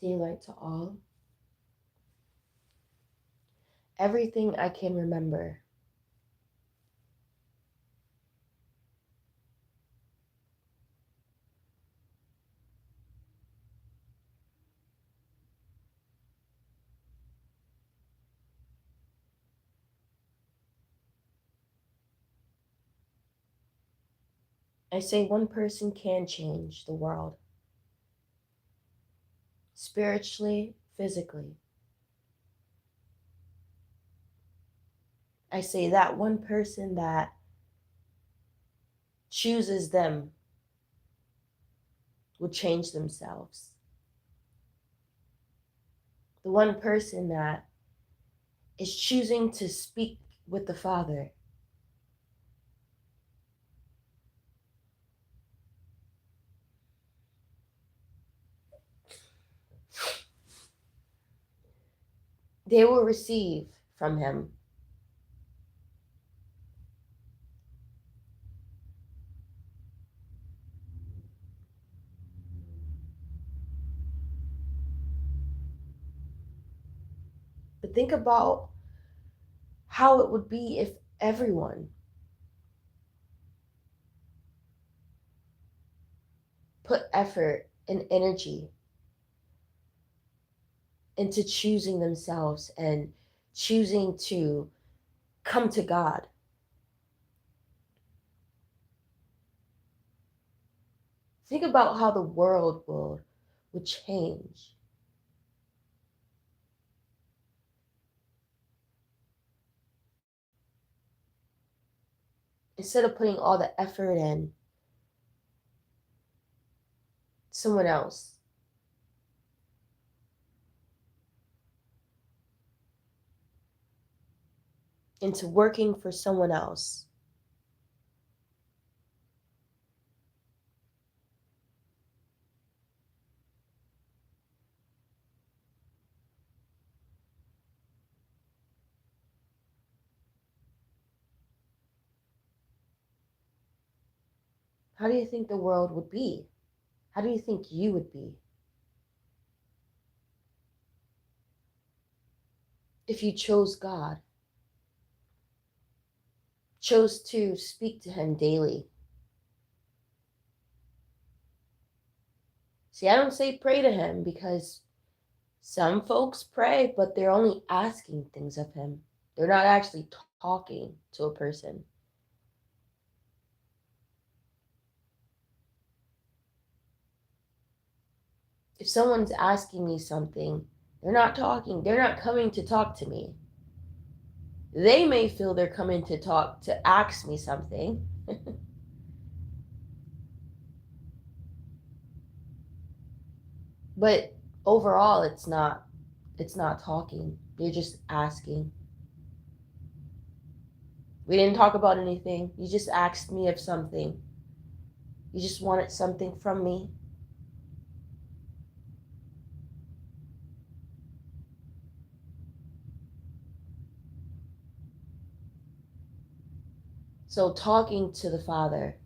Daylight to all. Everything I can remember. I say one person can change the world. Spiritually, physically. I say that one person that chooses them will change themselves. The one person that is choosing to speak with the Father. They will receive from Him. But think about how it would be if everyone put effort and energy into choosing themselves and choosing to come to God. Think about how the world would change. Instead of putting all the effort in someone else. Into working for someone else. How do you think the world would be? How do you think you would be if you chose God? Chose to speak to Him daily. See, I don't say pray to Him because some folks pray, but they're only asking things of Him. They're not actually talking to a person. If someone's asking me something, they're not talking. They're not coming to talk to me. They may feel they're coming to talk to ask me something. But overall it's not talking. You're just asking. We didn't talk about anything. You just asked me of something. You just wanted something from me. So talking to the Father,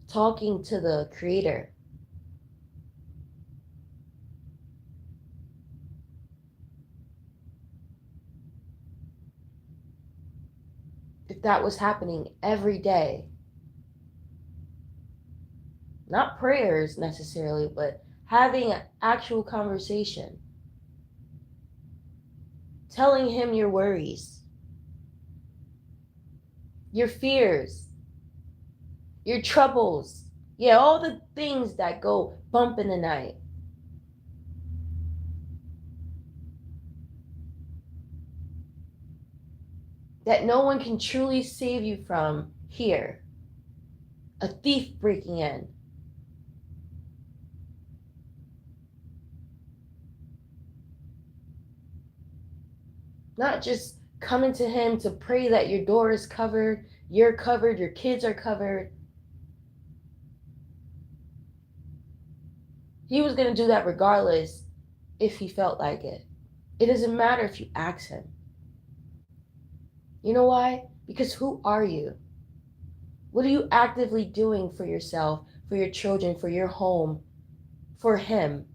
talking to the Creator, if that was happening every day, not prayers necessarily, but having an actual conversation, telling Him your worries, your fears, your troubles, yeah, all the things that go bump in the night. That no one can truly save you from here. A thief breaking in. Not just coming to Him to pray that your door is covered, you're covered, your kids are covered. He was going to do that regardless if He felt like it. It doesn't matter if you ask Him. You know why? Because who are you? What are you actively doing for yourself, for your children, for your home, for Him?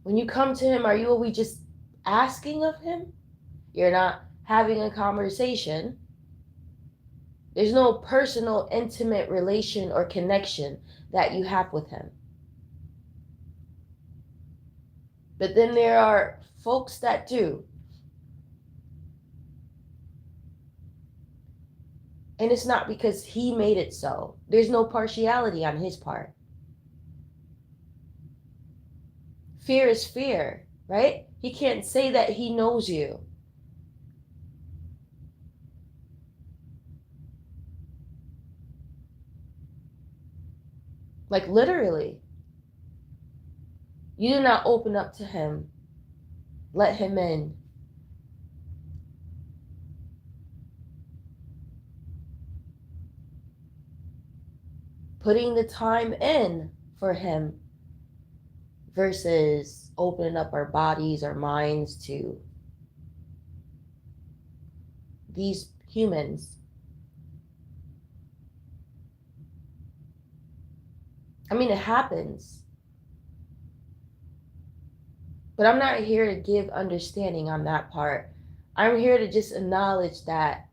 When you come to him, are we just asking of him? You're not having a conversation. There's no personal, intimate relation or connection that you have with him. But then there are folks that do. And it's not because he made it so. There's no partiality on his part. Fear is fear, right? He can't say that he knows you. Like literally. You do not open up to him. Let him in. Putting the time in for him versus opening up our bodies, our minds to these humans. I mean, it happens. But I'm not here to give understanding on that part. I'm here to just acknowledge that,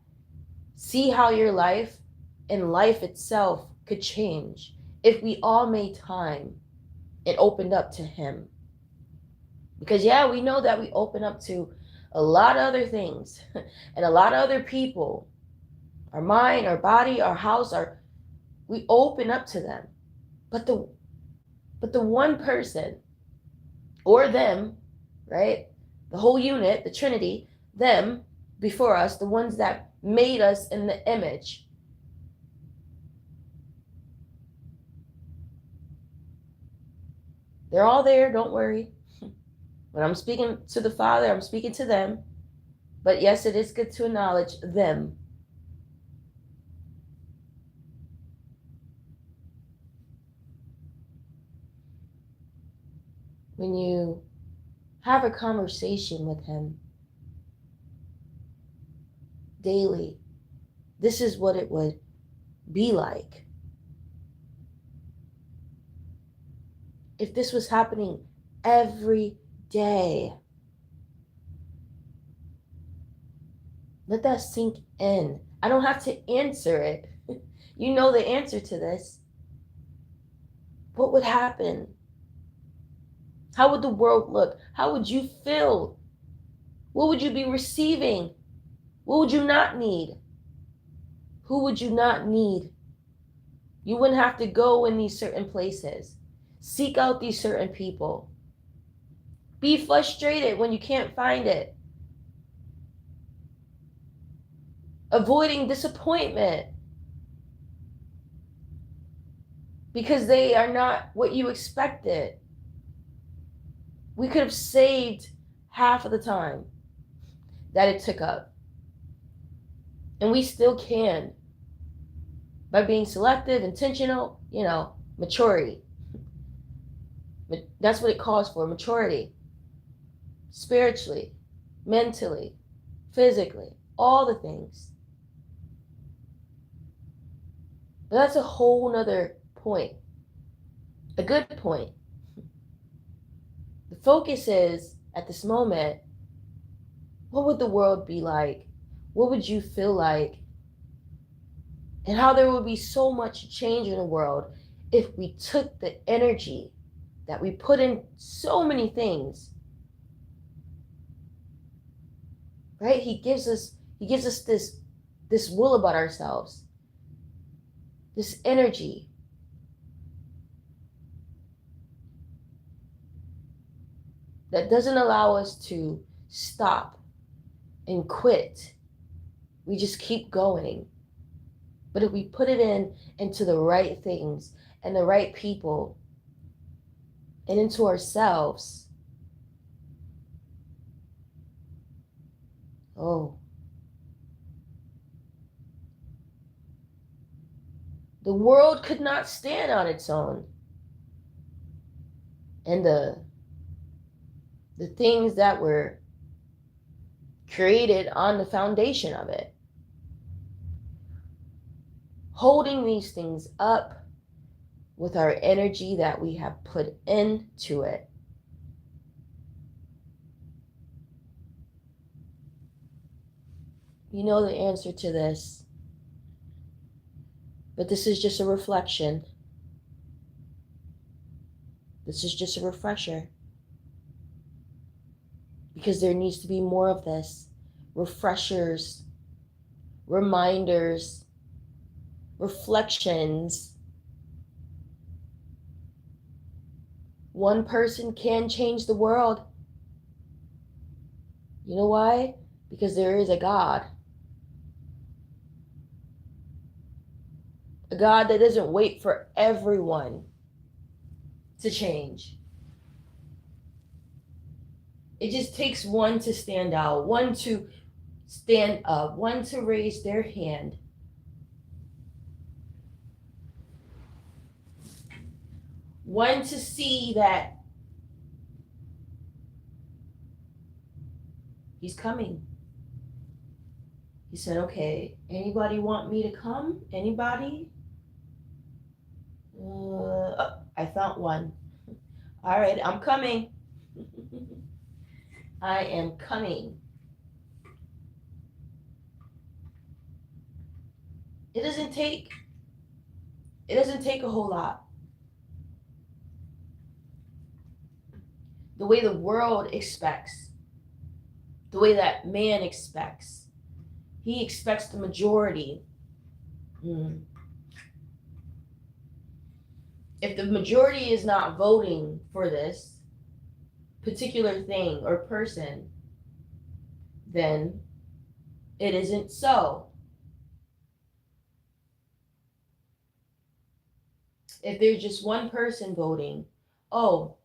see how your life and life itself could change if we all made time and opened up to him. Because yeah, we know that we open up to a lot of other things and a lot of other people. Our mind, our body, our house, we open up to them. But the one person or them, right? The whole unit, the Trinity, them before us, the ones that made us in the image. They're all there, don't worry. When I'm speaking to the Father, I'm speaking to them. But yes, it is good to acknowledge them. When you have a conversation with him daily, this is what it would be like. If this was happening every day, let that sink in. I don't have to answer it. You know the answer to this. What would happen? How would the world look? How would you feel? What would you be receiving? What would you not need? Who would you not need? You wouldn't have to go in these certain places. Seek out these certain people. Be frustrated when you can't find it. Avoiding disappointment because they are not what you expected. We could have saved half of the time that it took up. And we still can by being selective, intentional, maturity. That's what it calls for, maturity. Spiritually, mentally, physically, all the things. But that's a whole nother point. A good point. The focus is, at this moment, what would the world be like? What would you feel like? And how there would be so much change in the world if we took the energy that we put in so many things. Right? He gives us this will about ourselves. This energy. That doesn't allow us to stop and quit. We just keep going. But if we put it into the right things and the right people and into ourselves, the world could not stand on its own. And the things that were created on the foundation of it. Holding these things up with our energy that we have put into it. You know the answer to this, but this is just a reflection. This is just a refresher. Because there needs to be more of this. Refreshers, reminders, reflections. One person can change the world. You know why? Because there is a God. A God that doesn't wait for everyone to change. It just takes one to stand out, one to stand up, one to raise their hand. One to see that he's coming. He said, okay, anybody want me to come? Anybody? Oh, I found one. All right, I'm coming. I am coming. It doesn't take a whole lot. The way the world expects, the way that man expects. He expects the majority. If the majority is not voting for this particular thing or person, then it isn't so. If there's just one person voting, oh,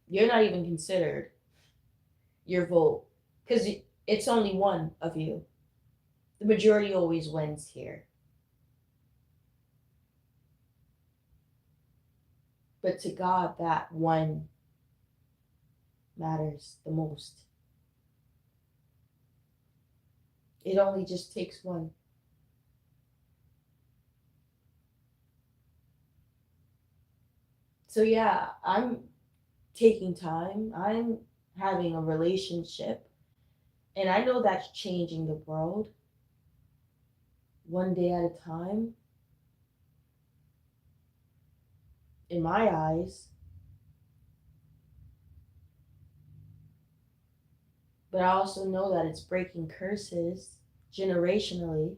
you're not even considered your vote because it's only one of you. The majority always wins here. But to God, that one matters the most. It only just takes one. So, yeah, I'm taking time. I'm having a relationship. And I know that's changing the world one day at a time. In my eyes. But I also know that it's breaking curses generationally.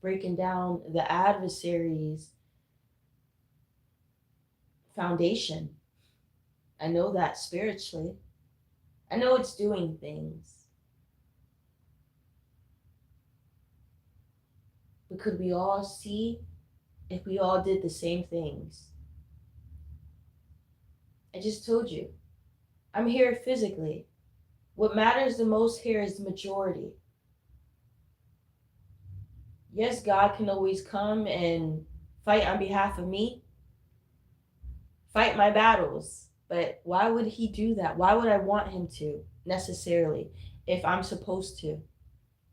Breaking down the adversary's foundation. I know that spiritually. I know it's doing things. But could we all see if we all did the same things? I just told you, I'm here physically. What matters the most here is the majority. Yes, God can always come and fight on behalf of me, fight my battles. But why would he do that? Why would I want him to necessarily if I'm supposed to?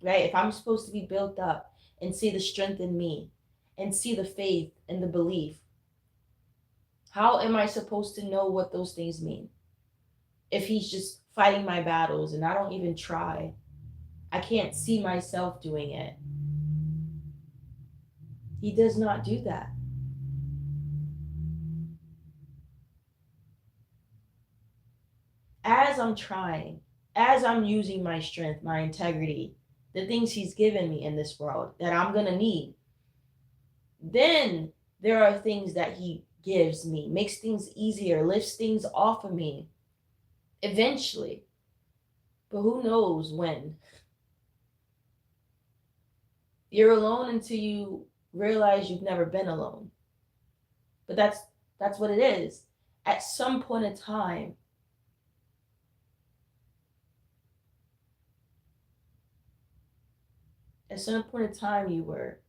Right? If I'm supposed to be built up and see the strength in me and see the faith and the belief, how am I supposed to know what those things mean? If he's just fighting my battles and I don't even try, I can't see myself doing it. He does not do that. As I'm trying, as I'm using my strength, my integrity, the things he's given me in this world that I'm going to need, then there are things that he gives me, makes things easier, lifts things off of me eventually. But who knows when? You're alone until you realize you've never been alone. But that's what it is. At some point in time, you were.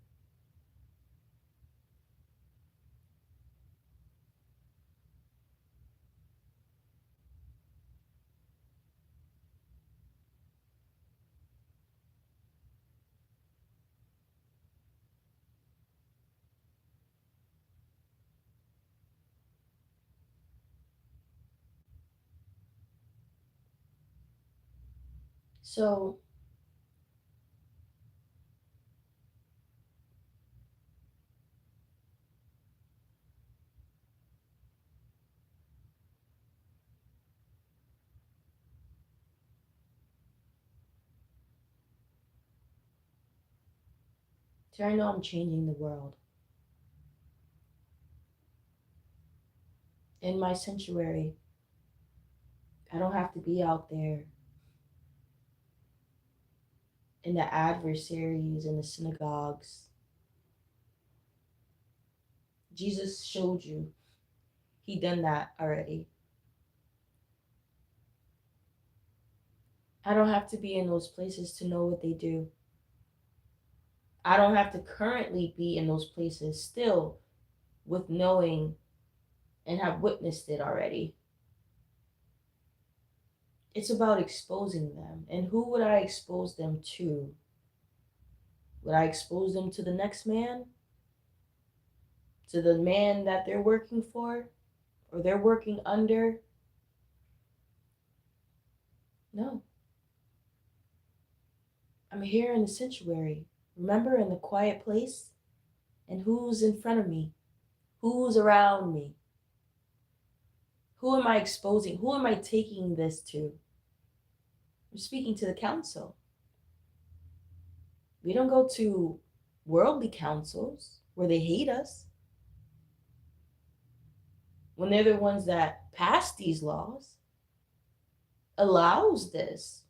So I know I'm changing the world. In my sanctuary, I don't have to be out there in the adversaries in the synagogues. Jesus showed you. He done that already. I don't have to be in those places to know what they do. I don't have to currently be in those places still with knowing and have witnessed it already. It's about exposing them. And who would I expose them to? Would I expose them to the next man? To the man that they're working for? Or they're working under? No. I'm here in the sanctuary. Remember, in the quiet place? And who's in front of me? Who's around me? Who am I exposing? Who am I taking this to? I'm speaking to the council. We don't go to worldly councils where they hate us. When they're the ones that pass these laws, allows this.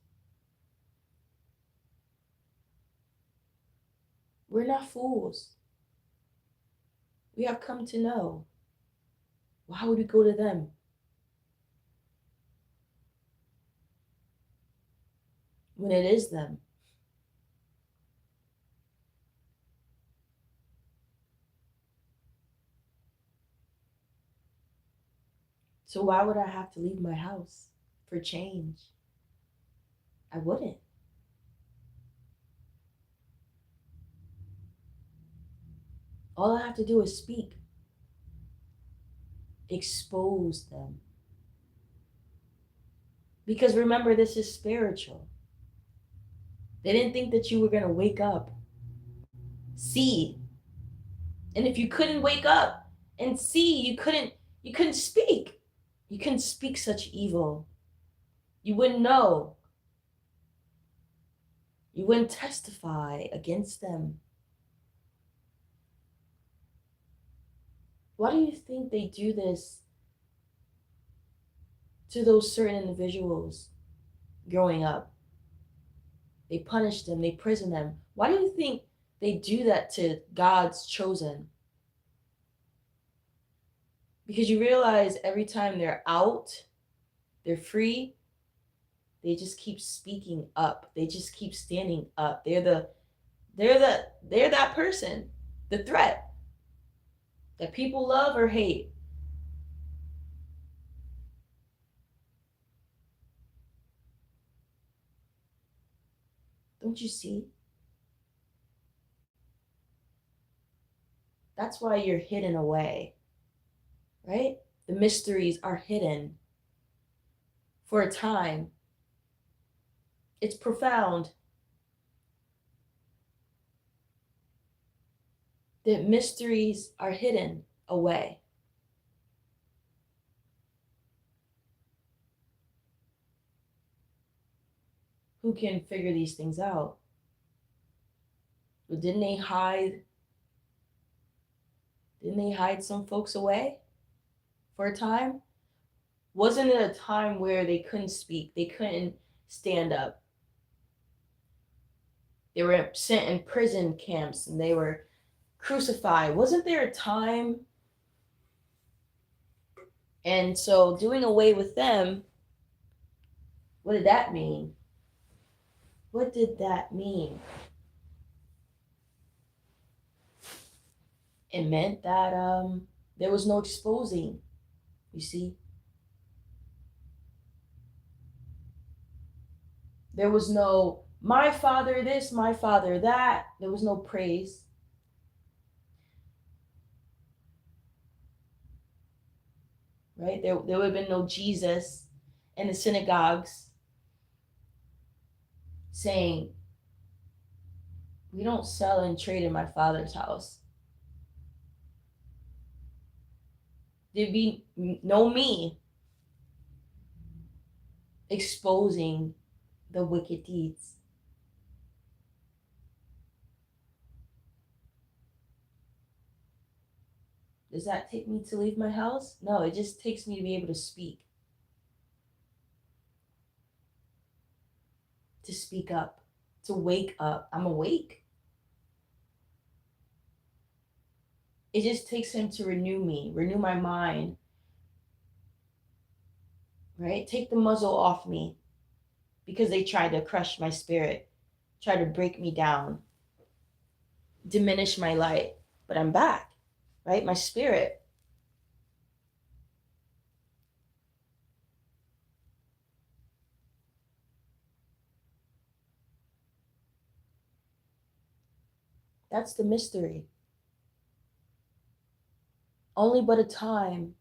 We're not fools. We have come to know. Why would we go to them? When it is them. So why would I have to leave my house for change? I wouldn't. All I have to do is speak. Expose them. Because remember, this is spiritual. They didn't think that you were going to wake up, see. And if you couldn't wake up and see, you couldn't speak. You couldn't speak such evil. You wouldn't know. You wouldn't testify against them. Why do you think they do this to those certain individuals growing up? They punish them, they prison them. Why do you think they do that to God's chosen? Because you realize every time they're out, they're free, they just keep speaking up. They just keep standing up. They're that person, the threat that people love or hate. Don't you see? That's why you're hidden away, right? The mysteries are hidden for a time. It's profound. The mysteries are hidden away. Who can figure these things out? But didn't they hide? Didn't they hide some folks away for a time? Wasn't it a time where they couldn't speak? They couldn't stand up. They were sent in prison camps and they were crucified. Wasn't there a time? And so doing away with them, what did that mean? What did that mean? It meant that there was no exposing, you see. There was no, my father this, my father that. There was no praise. Right? There would have been no Jesus in the synagogues. saying, we don't sell and trade in my father's house. There'd be no me exposing the wicked deeds. Does that take me to leave my house? No, it just takes me to be able to speak. To speak up. To wake up. I'm awake. It just takes him to renew me, renew my mind, right? Take the muzzle off me because they tried to crush my spirit, try to break me down, diminish my light. But I'm back, right? My spirit. That's the mystery. Only but a time.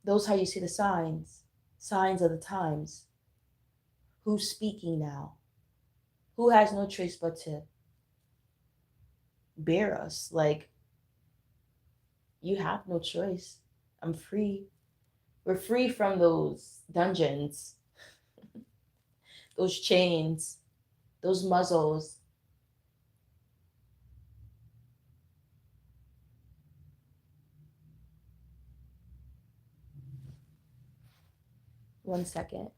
Those how you see the signs. Signs of the times. Who's speaking now? Who has no choice but to bear us? Like, you have no choice. I'm free. We're free from those dungeons, those chains, those muzzles. One second.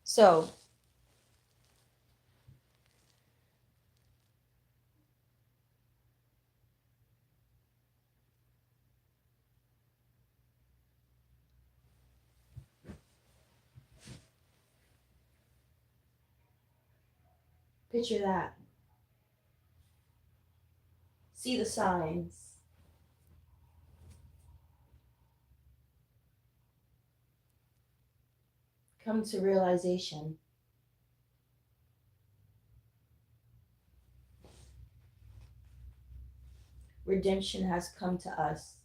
So, picture that. See the signs. Come to realization. Redemption has come to us.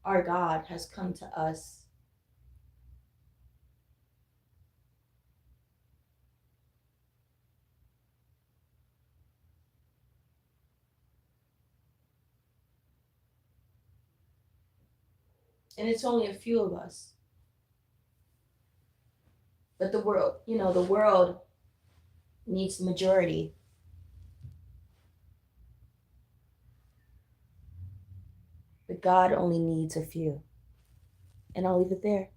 Our God has come to us. And it's only a few of us. But the world, the world needs the majority. But God only needs a few. And I'll leave it there.